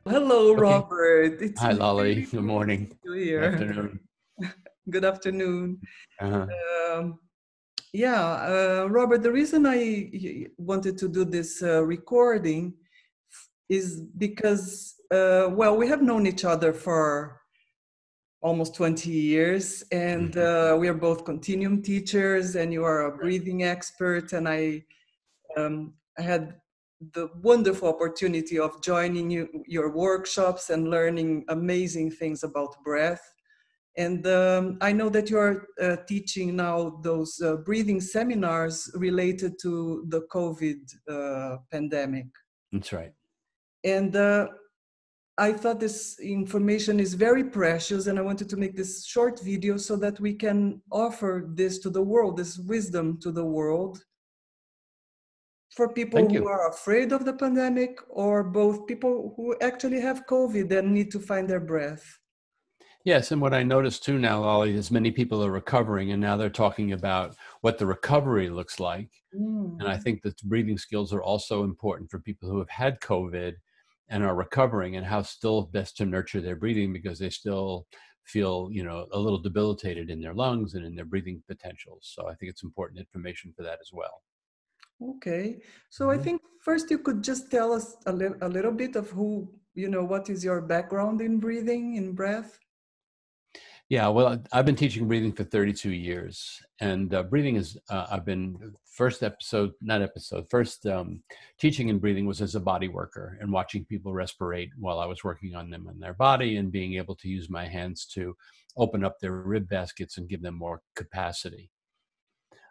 Hello, Okay. Robert. It's Hi, Lolly. really Good good to morning. see you Good here. afternoon. Good afternoon. Uh-huh. Um, yeah, Robert, the reason I wanted to do this recording is because, well, we have known each other for almost 20 years, and Mhm. we are both continuum teachers, and you are a breathing expert, and I had the wonderful opportunity of joining your workshops and learning amazing things about breath. And I know that you're teaching now those breathing seminars related to the COVID pandemic. That's right. And I thought this information is very precious, and I wanted to make this short video so that we can offer this to the world, this wisdom to the world, for people Thank who you. are afraid of the pandemic, or both people who actually have COVID and need to find their breath. Yes, and what I noticed too now, Lolly, is many people are recovering, and now they're talking about what the recovery looks like. And Mm. I think that breathing skills are also important for people who have had COVID and are recovering, and how still best to nurture their breathing because they still feel, a little debilitated in their lungs and in their breathing potentials. So I think it's important information for that as well. Okay, so I Mhm. think first you could just tell us a little bit of who, what is your background in breathing, in breath? Yeah, well, I've been teaching breathing for 32 years, and breathing is, I've been first teaching in breathing was as a body worker and watching people respirate while I was working on them and their body and being able to use my hands to open up their rib baskets and give them more capacity.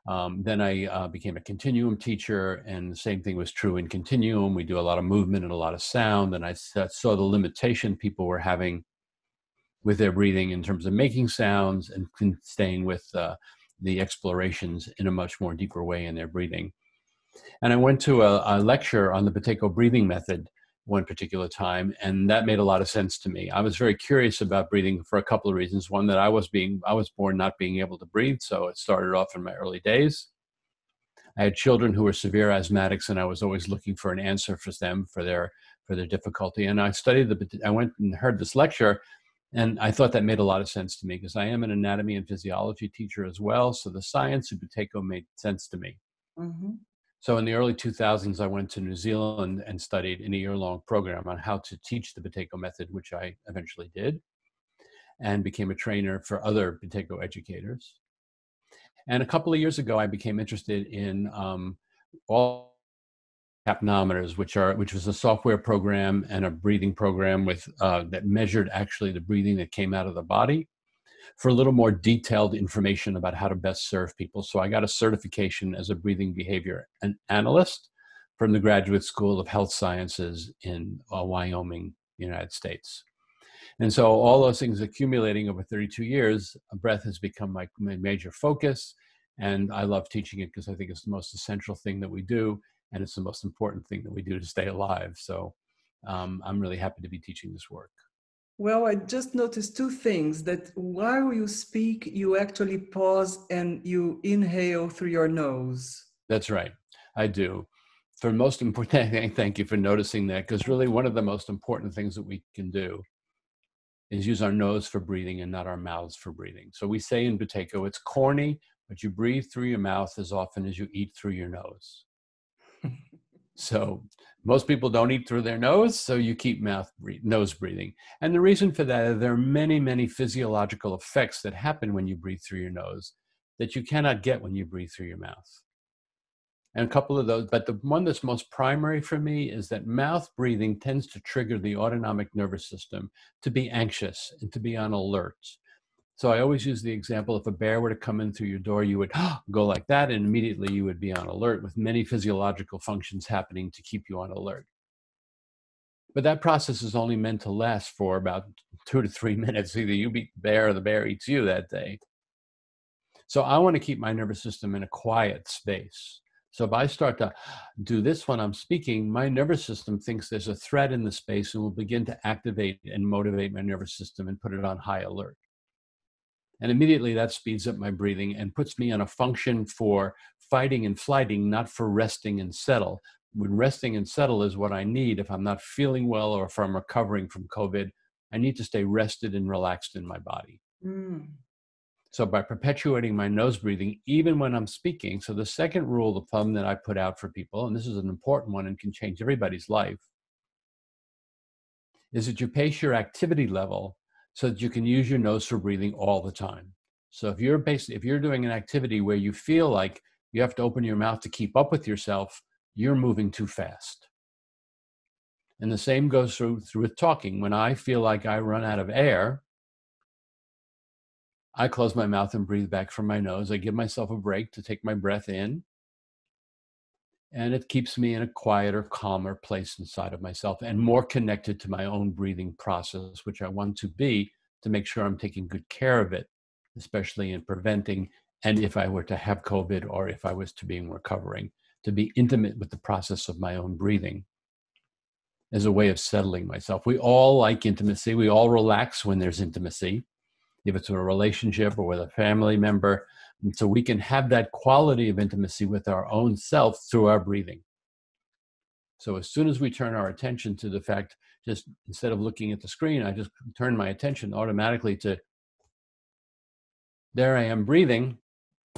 Then I became a continuum teacher, and the same thing was true in continuum. We do a lot of movement and a lot of sound, and I saw the limitation people were having with their breathing in terms of making sounds and staying with the explorations in a much more deeper way in their breathing. And I went to a lecture on the Pateco breathing method one particular time, and that made a lot of sense to me. I was very curious about breathing for a couple of reasons. One, that I was born not being able to breathe, so it started off in my early days. I had children who were severe asthmatics, and I was always looking for an answer for them for their difficulty. And I went and heard this lecture, and I thought that made a lot of sense to me because I am an anatomy and physiology teacher as well. So the science of Buteyko made sense to me. Mm-hmm. So in the early 2000s, I went to New Zealand and studied in a year-long program on how to teach the Buteyko method, which I eventually did, and became a trainer for other Buteyko educators. And a couple of years ago, I became interested in all capnometers, which was a software program and a breathing program that measured actually the breathing that came out of the body, for a little more detailed information about how to best serve people. So I got a certification as a breathing behavior analyst from the Graduate School of Health Sciences in Wyoming, United States. And so all those things accumulating over 32 years, breath has become my major focus. And I love teaching it because I think it's the most essential thing that we do. And it's the most important thing that we do to stay alive. So I'm really happy to be teaching this work. Well, I just noticed two things: that while you speak, you actually pause and you inhale through your nose. That's right. I do. For most important, thank you for noticing that, because really one of the most important things that we can do is use our nose for breathing and not our mouths for breathing. So we say in Buteyko, it's corny, but you breathe through your mouth as often as you eat through your nose. So most people don't eat through their nose, so you keep nose breathing. And the reason for that is there are many, many physiological effects that happen when you breathe through your nose that you cannot get when you breathe through your mouth. And a couple of those, but the one that's most primary for me is that mouth breathing tends to trigger the autonomic nervous system to be anxious and to be on alert. So I always use the example, if a bear were to come in through your door, you would go like that, and immediately you would be on alert, with many physiological functions happening to keep you on alert. But that process is only meant to last for about 2 to 3 minutes. Either you beat the bear or the bear eats you that day. So I want to keep my nervous system in a quiet space. So if I start to do this when I'm speaking, my nervous system thinks there's a threat in the space and will begin to activate and motivate my nervous system and put it on high alert. And immediately that speeds up my breathing and puts me on a function for fighting and flighting, not for resting and settle. when resting and settle is what I need, if I'm not feeling well or if I'm recovering from COVID, I need to stay rested and relaxed in my body. Mm. So by perpetuating my nose breathing, even when I'm speaking, so the second rule of thumb that I put out for people, and this is an important one and can change everybody's life, is that you pace your activity level so that you can use your nose for breathing all the time. So if you're doing an activity where you feel like you have to open your mouth to keep up with yourself, you're moving too fast. And the same goes through with talking. When I feel like I run out of air, I close my mouth and breathe back from my nose. I give myself a break to take my breath in. And it keeps me in a quieter, calmer place inside of myself and more connected to my own breathing process, which I want to be, to make sure I'm taking good care of it, especially in preventing, and if I were to have COVID or if I was to be recovering, to be intimate with the process of my own breathing as a way of settling myself. We all like intimacy. We all relax when there's intimacy, if it's a relationship or with a family member. And so we can have that quality of intimacy with our own self through our breathing. So as soon as we turn our attention to the fact, just instead of looking at the screen, I just turn my attention automatically to, there I am breathing,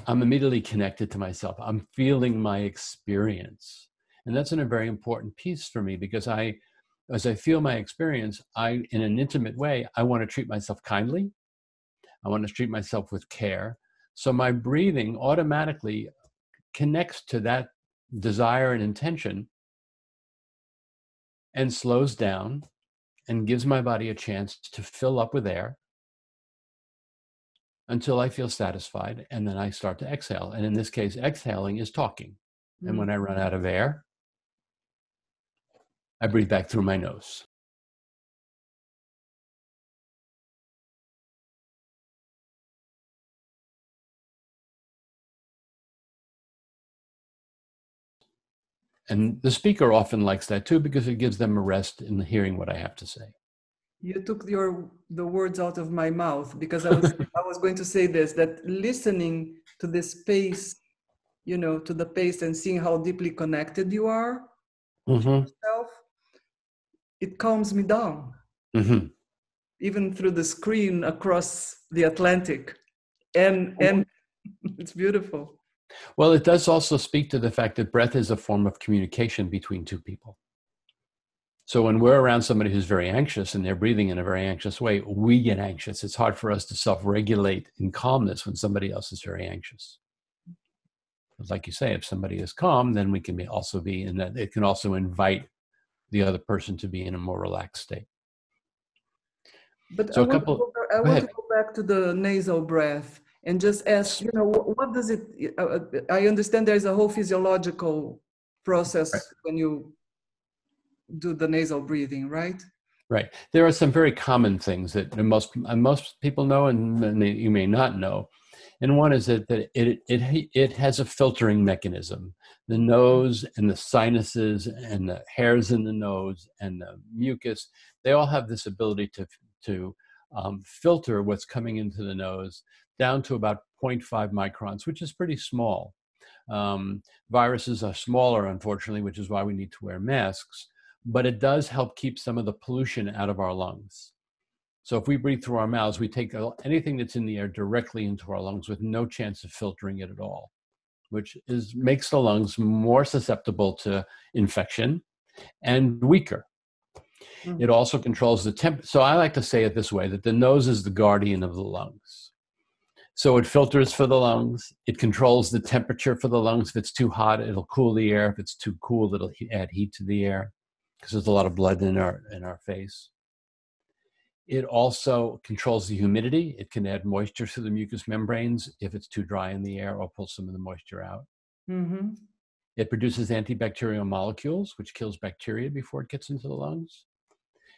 I'm immediately connected to myself. I'm feeling my experience. And that's a very important piece for me, because as I feel my experience, in an intimate way, I want to treat myself kindly. I want to treat myself with care. So my breathing automatically connects to that desire and intention and slows down and gives my body a chance to fill up with air until I feel satisfied. And then I start to exhale. And in this case, exhaling is talking. And when I run out of air, I breathe back through my nose. And the speaker often likes that too, because it gives them a rest in hearing what I have to say. You took the words out of my mouth, because I was going to say this, that listening to this pace, to the pace and seeing how deeply connected you are to yourself, it calms me down. Even through the screen across the Atlantic. And it's beautiful. Well, it does also speak to the fact that breath is a form of communication between two people. So when we're around somebody who's very anxious and they're breathing in a very anxious way, we get anxious. It's hard for us to self-regulate in calmness when somebody else is very anxious. But like you say, if somebody is calm, then we can also be in that. It can also invite the other person to be in a more relaxed state. But so I want to go back to the nasal breath and just ask, what does it, I understand there's a whole physiological process when you do the nasal breathing, right? Right. There are some very common things that most people know and you may not know. And one is that it has a filtering mechanism. The nose and the sinuses and the hairs in the nose and the mucus, they all have this ability to filter what's coming into the nose down to about 0.5 microns, which is pretty small. Viruses are smaller, unfortunately, which is why we need to wear masks. But it does help keep some of the pollution out of our lungs. So if we breathe through our mouths, we take anything that's in the air directly into our lungs with no chance of filtering it at all, which makes the lungs more susceptible to infection and weaker. It also controls the temperature. So I like to say it this way, that the nose is the guardian of the lungs. So it filters for the lungs. It controls the temperature for the lungs. If it's too hot, it'll cool the air. If it's too cool, it'll add heat to the air, because there's a lot of blood in our face. It also controls the humidity. It can add moisture to the mucous membranes if it's too dry in the air, or pull some of the moisture out. It produces antibacterial molecules, which kills bacteria before it gets into the lungs.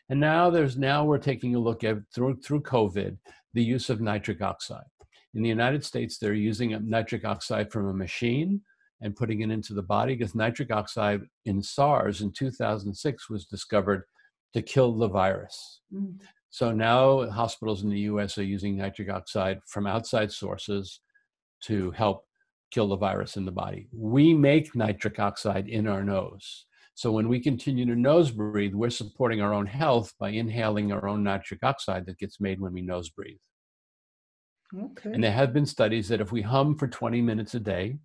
And now we're taking a look at, through COVID, the use of nitric oxide. In the United States, they're using nitric oxide from a machine and putting it into the body, because nitric oxide in SARS in 2006 was discovered to kill the virus. So now hospitals in the US are using nitric oxide from outside sources to help kill the virus in the body. We make nitric oxide in our nose. So when we continue to nose breathe, we're supporting our own health by inhaling our own nitric oxide that gets made when we nose breathe. Okay. And there have been studies that if we hum for 20 minutes a day,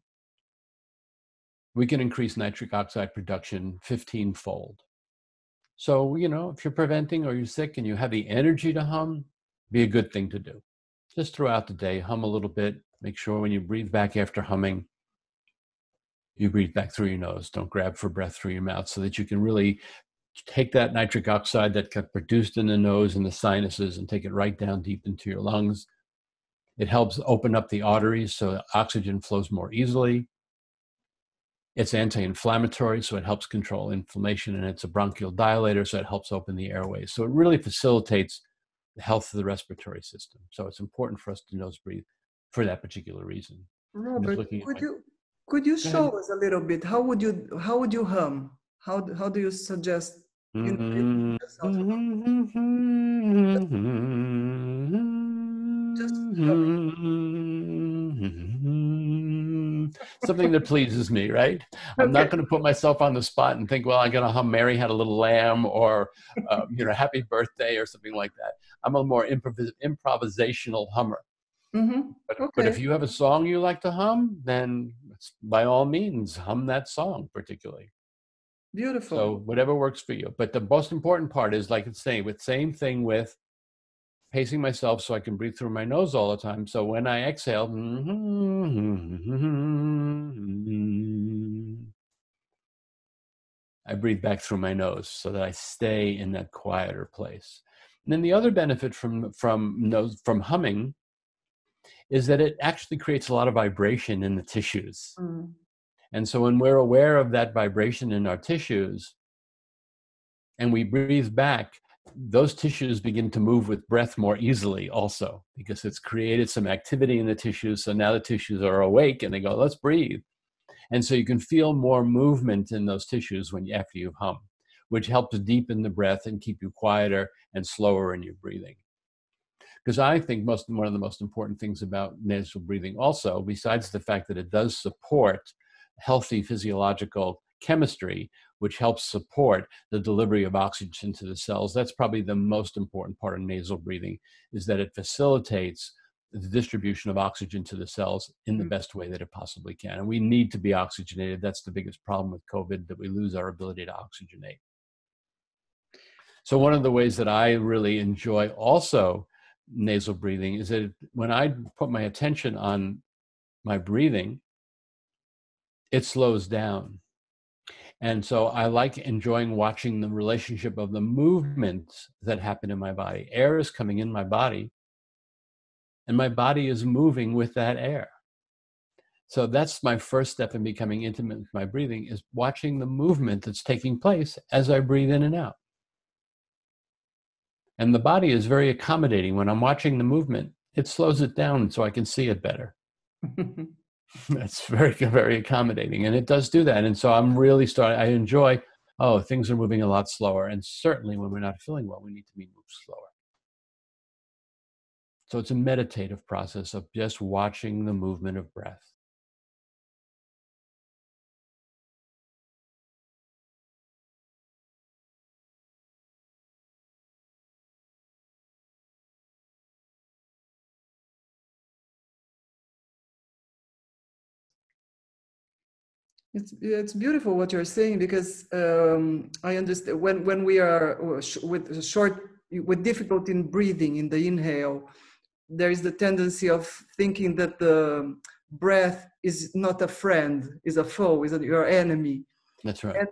we can increase nitric oxide production 15-fold. So, if you're preventing or you're sick and you have the energy to hum, be a good thing to do. Just throughout the day, hum a little bit. Make sure when you breathe back after humming, you breathe back through your nose. Don't grab for breath through your mouth, so that you can really take that nitric oxide that got produced in the nose and the sinuses and take it right down deep into your lungs. It helps open up the arteries so oxygen flows more easily. It's anti-inflammatory, so it helps control inflammation, and it's a bronchial dilator, so it helps open the airways. So it really facilitates the health of the respiratory system. So it's important for us to nose breathe for that particular reason. Robert, could you show us a little bit? How would you hum? How do you suggest? Just something that pleases me, right? I'm not going to put myself on the spot and think, well, I'm going to hum Mary Had a Little Lamb or, Happy Birthday or something like that. I'm a more improvisational hummer. Mm-hmm. But if you have a song you like to hum, then by all means, hum that song particularly. Beautiful. So whatever works for you. But the most important part is, like it's saying, same thing with pacing myself so I can breathe through my nose all the time. So when I exhale, I breathe back through my nose so that I stay in that quieter place. And then the other benefit from humming is that it actually creates a lot of vibration in the tissues. Mm. And so when we're aware of that vibration in our tissues and we breathe back, those tissues begin to move with breath more easily also, because it's created some activity in the tissues. So now the tissues are awake and they go, let's breathe. And so you can feel more movement in those tissues after you hum, which helps deepen the breath and keep you quieter and slower in your breathing. Because I think one of the most important things about nasal breathing also, besides the fact that it does support healthy physiological chemistry, which helps support the delivery of oxygen to the cells, that's probably the most important part of nasal breathing, is that it facilitates the distribution of oxygen to the cells in the best way that it possibly can. And we need to be oxygenated. That's the biggest problem with COVID, that we lose our ability to oxygenate. So one of the ways that I really enjoy also nasal breathing is that when I put my attention on my breathing, it slows down. And so I like enjoying watching the relationship of the movements that happen in my body. Air is coming in my body, and my body is moving with that air. So that's my first step in becoming intimate with my breathing, is watching the movement that's taking place as I breathe in and out. And the body is very accommodating. When I'm watching the movement, it slows it down so I can see it better. That's very, very accommodating. And it does do that. And so I'm really I enjoy, things are moving a lot slower. And certainly when we're not feeling well, we need to be moved slower. So it's a meditative process of just watching the movement of breath. It's beautiful what you're saying, because I understand when we are with difficulty in breathing in the inhale, there is the tendency of thinking that the breath is not a friend, is a foe, is your enemy. That's right.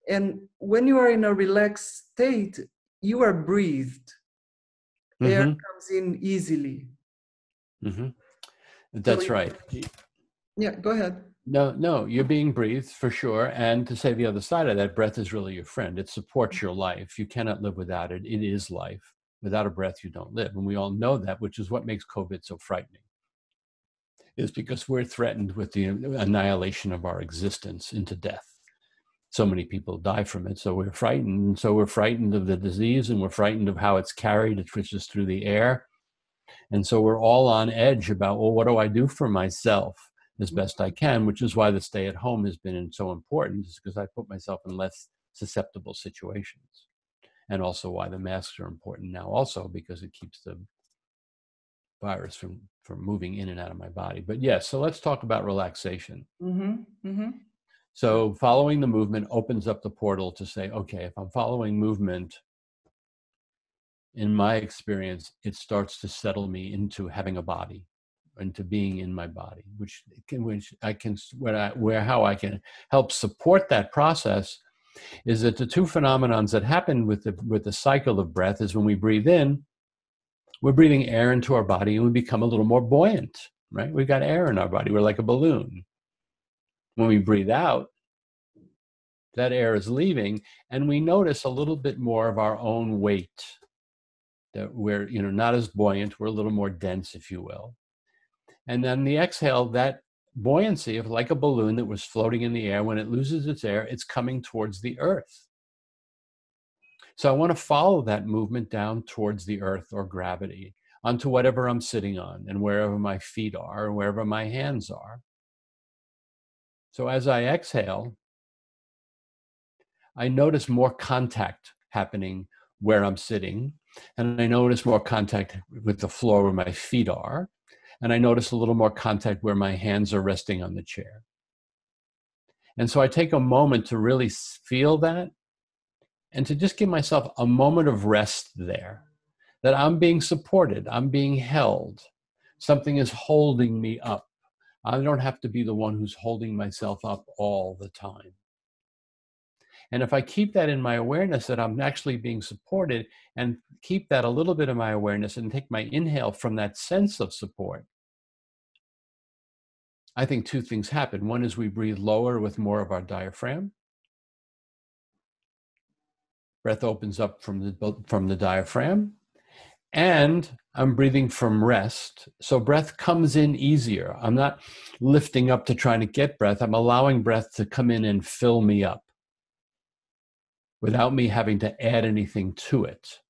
And when you are in a relaxed state, you are breathed. Mm-hmm. Air comes in easily. Mm-hmm. That's right. Yeah, go ahead. No, you're being breathed for sure. And to say the other side of that, breath is really your friend. It supports your life. You cannot live without it. It is life. Without a breath, you don't live. And we all know that, which is what makes COVID so frightening, is because we're threatened with the annihilation of our existence into death. So many people die from it. So we're frightened. And so we're frightened of the disease, and we're frightened of how it's carried. It pushes through the air. And so we're all on edge about, well, what do I do for myself? as best I can, which is why the stay at home has been so important, is because I put myself in less susceptible situations. And also why the masks are important now also, because it keeps the virus from moving in and out of my body. But yes, so let's talk about relaxation. So following the movement opens up the portal to say, okay, if I'm following movement, in my experience, it starts to settle me into having a body, into being in my body, how I can help support that process is that the two phenomenons that happen with the cycle of breath is when we breathe in, we're breathing air into our body and we become a little more buoyant, right? We've got air in our body. We're like a balloon. When we breathe out, that air is leaving and we notice a little bit more of our own weight, that we're not as buoyant. We're a little more dense, if you will. And then the exhale, that buoyancy of like a balloon that was floating in the air, when it loses its air, it's coming towards the earth. So I want to follow that movement down towards the earth or gravity, onto whatever I'm sitting on and wherever my feet are and wherever my hands are. So as I exhale, I notice more contact happening where I'm sitting, and I notice more contact with the floor where my feet are, and I notice a little more contact where my hands are resting on the chair. And so I take a moment to really feel that and to just give myself a moment of rest there, that I'm being supported, I'm being held. Something is holding me up. I don't have to be the one who's holding myself up all the time. And if I keep that in my awareness, that I'm actually being supported, and keep that a little bit of my awareness and take my inhale from that sense of support, I think two things happen. One is we breathe lower with more of our diaphragm. Breath opens up from the diaphragm, and I'm breathing from rest. So breath comes in easier. I'm not lifting up to try to get breath. I'm allowing breath to come in and fill me up without me having to add anything to it.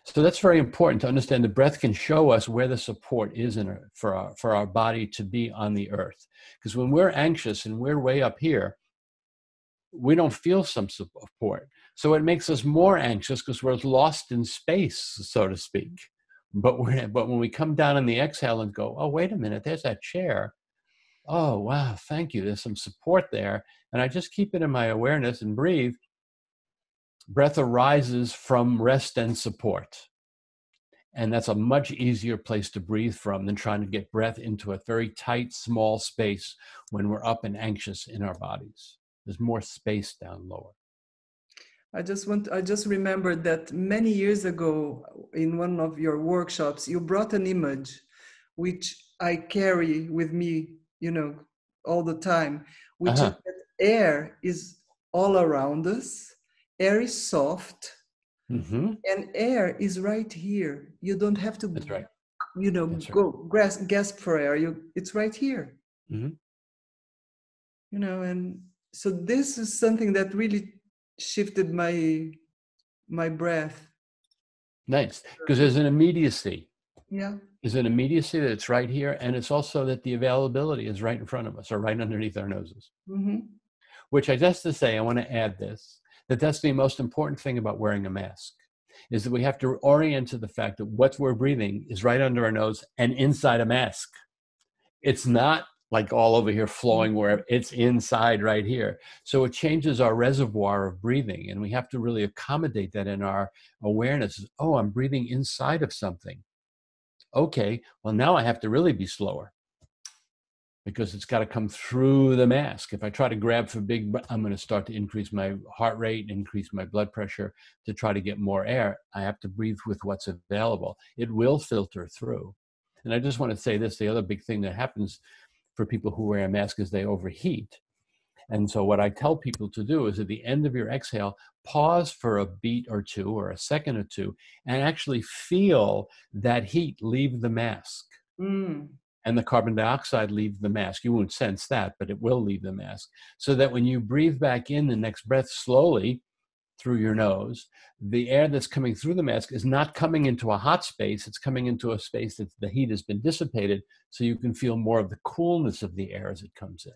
So that's very important to understand. The breath can show us where the support is for our body to be on the earth. Because when we're anxious and we're way up here, we don't feel some support. So it makes us more anxious because we're lost in space, so to speak. But when we come down in the exhale and go, oh, wait a minute, there's that chair. Oh, wow, thank you. There's some support there. And I just keep it in my awareness and breathe. Breath arises from rest and support. And that's a much easier place to breathe from than trying to get breath into a very tight, small space when we're up and anxious in our bodies. There's more space down lower. I just remembered that many years ago in one of your workshops, you brought an image which I carry with me, all the time, which is that air is all around us. Air is soft, and air is right here. You don't have to, That's right. go gasp for air. It's right here. And so this is something that really shifted my breath. Nice, because there's an immediacy. Yeah. There's an immediacy that it's right here, and it's also that the availability is right in front of us or right underneath our noses. Which I just to say, I want to add this, that's the most important thing about wearing a mask, is that we have to orient to the fact that what we're breathing is right under our nose and inside a mask. It's not like all over here flowing wherever, it's inside right here. So it changes our reservoir of breathing, and we have to really accommodate that in our awareness. Oh, I'm breathing inside of something. Okay, well now I have to really be slower because it's got to come through the mask. If I try to grab for big, I'm going to start to increase my heart rate, increase my blood pressure to try to get more air. I have to breathe with what's available. It will filter through. And I just want to say this, the other big thing that happens for people who wear a mask is they overheat. And so what I tell people to do is at the end of your exhale, pause for a beat or two or a second or two and actually feel that heat leave the mask. And the carbon dioxide leave the mask. You won't sense that, but it will leave the mask. So that when you breathe back in the next breath slowly, through your nose, the air that's coming through the mask is not coming into a hot space. It's coming into a space that the heat has been dissipated, so you can feel more of the coolness of the air as it comes in.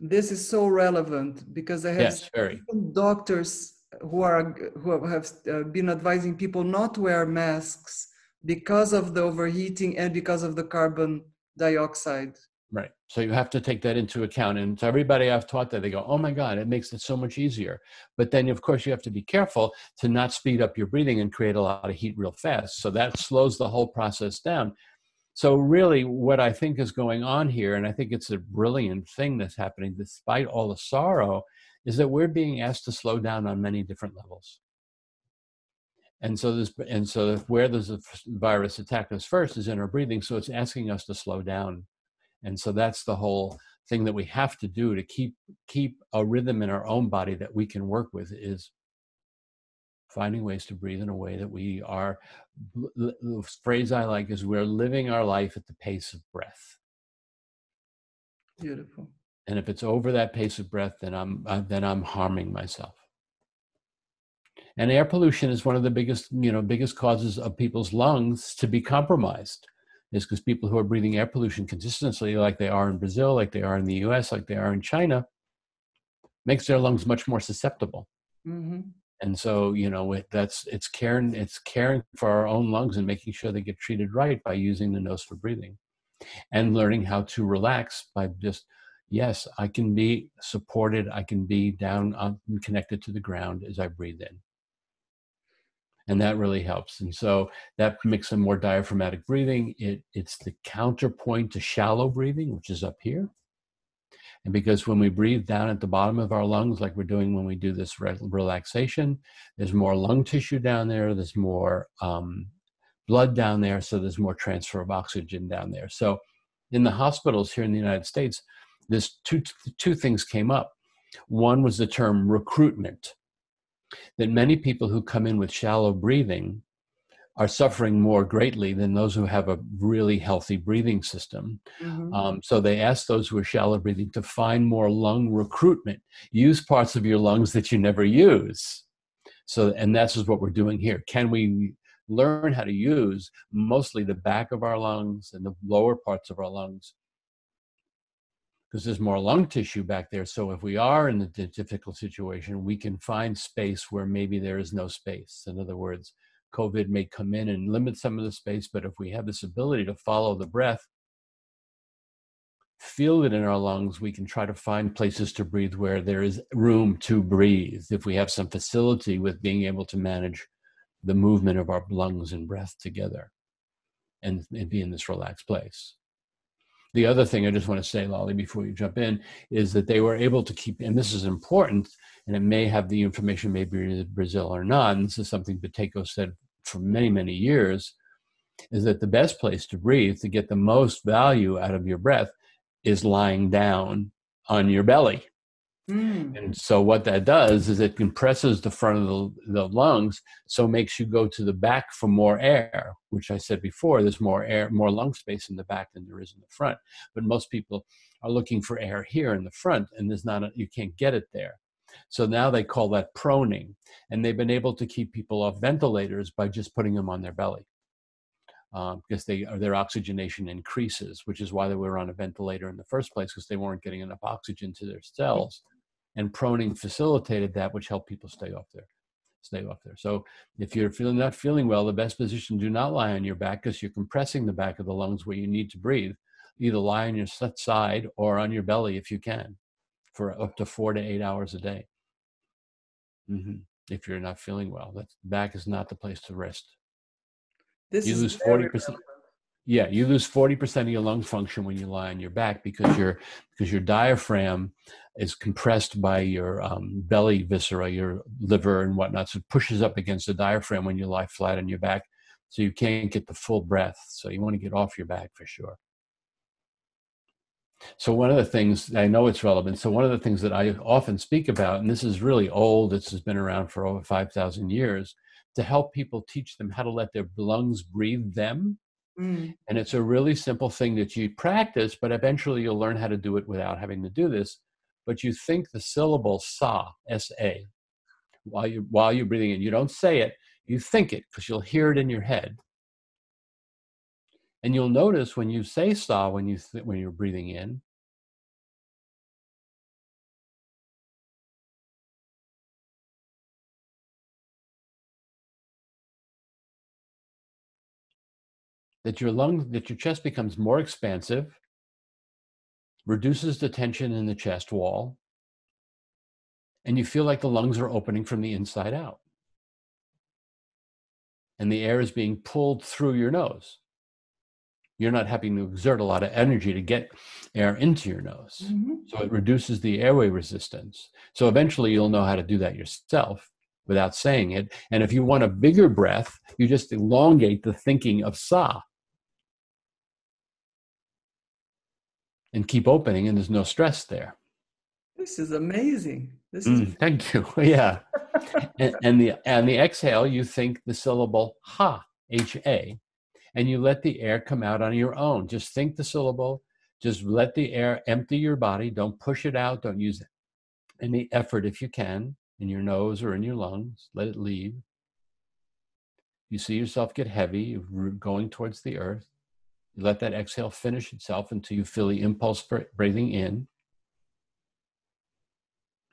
This is so relevant because I have Yes, very. doctors who have been advising people not to wear masks because of the overheating and because of the carbon dioxide. Right. So you have to take that into account. And to everybody I've taught that, they go, oh my God, it makes it so much easier. But then, of course, you have to be careful to not speed up your breathing and create a lot of heat real fast. So that slows the whole process down. So really what I think is going on here, and I think it's a brilliant thing that's happening despite all the sorrow, is that we're being asked to slow down on many different levels. And so where does the virus attack us first is in our breathing. So it's asking us to slow down. And so that's the whole thing that we have to do to keep a rhythm in our own body that we can work with, is finding ways to breathe in a way that we are, the phrase I like is, we're living our life at the pace of breath. Beautiful. And if it's over that pace of breath, then I'm harming myself. And air pollution is one of the biggest causes of people's lungs to be compromised. Is because people who are breathing air pollution consistently, like they are in Brazil, like they are in the US, like they are in China, makes their lungs much more susceptible. Mm-hmm. And so, it's caring for our own lungs and making sure they get treated right by using the nose for breathing, and learning how to relax by just, yes, I can be supported. I can be down and connected to the ground as I breathe in. And that really helps. And so that makes a more diaphragmatic breathing. It's the counterpoint to shallow breathing, which is up here. And because when we breathe down at the bottom of our lungs, like we're doing when we do this relaxation, there's more lung tissue down there. There's more blood down there. So there's more transfer of oxygen down there. So in the hospitals here in the United States, there's two things came up. One was the term recruitment, that many people who come in with shallow breathing are suffering more greatly than those who have a really healthy breathing system. Mm-hmm. So they ask those who are shallow breathing to find more lung recruitment, use parts of your lungs that you never use. And that's what we're doing here. Can we learn how to use mostly the back of our lungs and the lower parts of our lungs? Because there's more lung tissue back there. So if we are in a difficult situation, we can find space where maybe there is no space. In other words, COVID may come in and limit some of the space, but if we have this ability to follow the breath, feel it in our lungs, we can try to find places to breathe where there is room to breathe. If we have some facility with being able to manage the movement of our lungs and breath together and be in this relaxed place. The other thing I just want to say, Lolly, before you jump in, is that they were able to keep, and this is important, and it may have the information maybe in Brazil or not, and this is something Pateco said for many, many years, is that the best place to breathe, to get the most value out of your breath, is lying down on your belly. And so what that does is it compresses the front of the lungs, so makes you go to the back for more air, which I said before, there's more air, more lung space in the back than there is in the front. But most people are looking for air here in the front, and you can't get it there. So now they call that proning, and they've been able to keep people off ventilators by just putting them on their belly. Because their oxygenation increases, which is why they were on a ventilator in the first place, because they weren't getting enough oxygen to their cells. And proning facilitated that, which helped people stay off there. So if you're not feeling well, the best position, do not lie on your back, because you're compressing the back of the lungs where you need to breathe. Either lie on your side or on your belly if you can, for up to 4 to 8 hours a day. If you're not feeling well, the back is not the place to rest. You lose 40%. Yeah, you lose 40% of your lung function when you lie on your back, because your diaphragm is compressed by your belly viscera, your liver and whatnot. So it pushes up against the diaphragm when you lie flat on your back. So you can't get the full breath. So you want to get off your back for sure. So one of the things, I know it's relevant, so one of the things that I often speak about, and this is really old, this has been around for over 5,000 years, to help people teach them how to let their lungs breathe them. And it's a really simple thing that you practice, but eventually you'll learn how to do it without having to do this. but you think the syllable sa, S-A, while you're breathing in. You don't say it, you think it, because you'll hear it in your head. And you'll notice when you say sa, when you're breathing in, that your chest becomes more expansive, reduces the tension in the chest wall, and you feel like the lungs are opening from the inside out. And the air is being pulled through your nose. You're not having to exert a lot of energy to get air into your nose. Mm-hmm. So it reduces the airway resistance. So eventually you'll know how to do that yourself without saying it. And if you want a bigger breath, you just elongate the thinking of sa. And keep opening, and there's no stress there. This is amazing. This is thank you. Yeah. and the exhale, you think the syllable ha, H-A, and you let the air come out on your own. Just think the syllable. Just let the air empty your body. Don't push it out. Don't use any effort if you can in your nose or in your lungs. Let it leave. You see yourself get heavy, going towards the earth. You let that exhale finish itself until you feel the impulse for breathing in.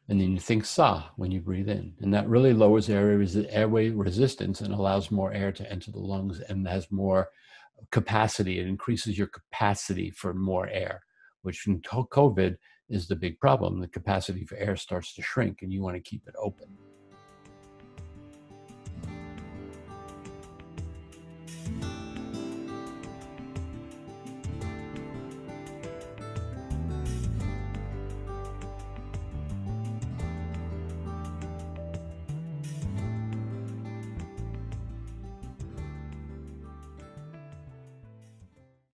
And then you think sa when you breathe in. And that really lowers airway resistance and allows more air to enter the lungs and has more capacity. It increases your capacity for more air, which in COVID is the big problem. The capacity for air starts to shrink and you want to keep it open.